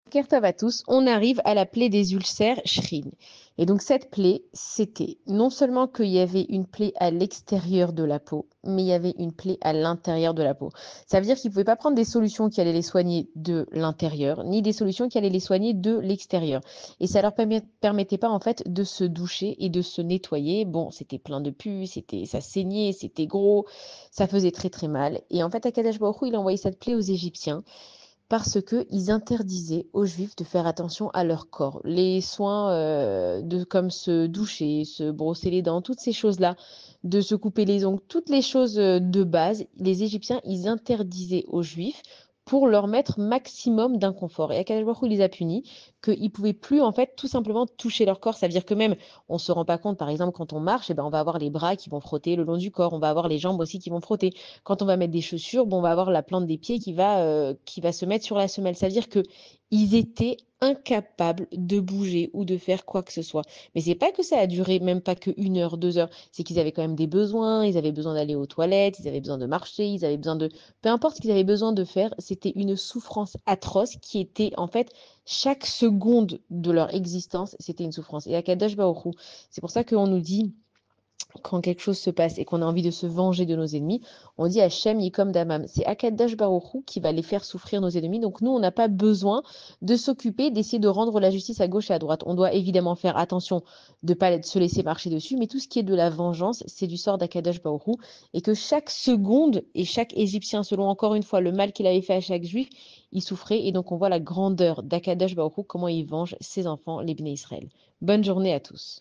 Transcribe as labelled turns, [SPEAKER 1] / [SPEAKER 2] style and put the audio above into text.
[SPEAKER 1] Kertov à tous, on arrive à la plaie des ulcères Shrin. Et donc cette plaie, c'était non seulement qu'il y avait une plaie à l'extérieur de la peau, mais il y avait une plaie à l'intérieur de la peau. Ça veut dire qu'ils ne pouvaient pas prendre des solutions qui allaient les soigner de l'intérieur, ni des solutions qui allaient les soigner de l'extérieur. Et ça leur permettait pas en fait de se doucher et de se nettoyer. Bon, c'était plein de pus, ça saignait, c'était gros, ça faisait très très mal. Et en fait, Akadosh Baruch Hu, il a envoyé cette plaie aux Égyptiens parce qu'ils interdisaient aux Juifs de faire attention à leur corps. Les soins comme se doucher, se brosser les dents, toutes ces choses-là, de se couper les ongles, toutes les choses de base, les Égyptiens, ils interdisaient aux Juifs pour leur mettre maximum d'inconfort. Et Akadosh Baruch Hu les a punis, qu'ils ne pouvaient plus en fait tout simplement toucher leur corps. Ça veut dire que même, on ne se rend pas compte, par exemple, quand on marche, eh ben, on va avoir les bras qui vont frotter le long du corps, on va avoir les jambes aussi qui vont frotter. Quand on va mettre des chaussures, bon, on va avoir la plante des pieds qui va se mettre sur la semelle. Ça veut dire qu'ils étaient incapables de bouger ou de faire quoi que ce soit. Mais c'est pas que ça a duré même pas que 1 heure, 2 heures. C'est qu'ils avaient quand même des besoins. Ils avaient besoin d'aller aux toilettes, ils avaient besoin de marcher, ils avaient besoin de... Peu importe ce qu'ils avaient besoin de faire, c'était une souffrance atroce qui était en fait chaque seconde de leur existence, c'était une souffrance. Et à Kadosh Baruch Hu, c'est pour ça qu'on nous dit quand quelque chose se passe et qu'on a envie de se venger de nos ennemis, on dit Hachem Yikom Damam. C'est Akadosh Baruch Hu qui va les faire souffrir nos ennemis. Donc nous, on n'a pas besoin de s'occuper d'essayer de rendre la justice à gauche et à droite. On doit évidemment faire attention de ne pas se laisser marcher dessus, mais tout ce qui est de la vengeance, c'est du sort d'Akadosh Baruch Hu. Et que chaque seconde et chaque Égyptien, selon encore une fois le mal qu'il avait fait à chaque Juif, il souffrait. Et donc on voit la grandeur d'Akadosh Baruch Hu, comment il venge ses enfants, les Bnei Israël. Bonne journée à tous.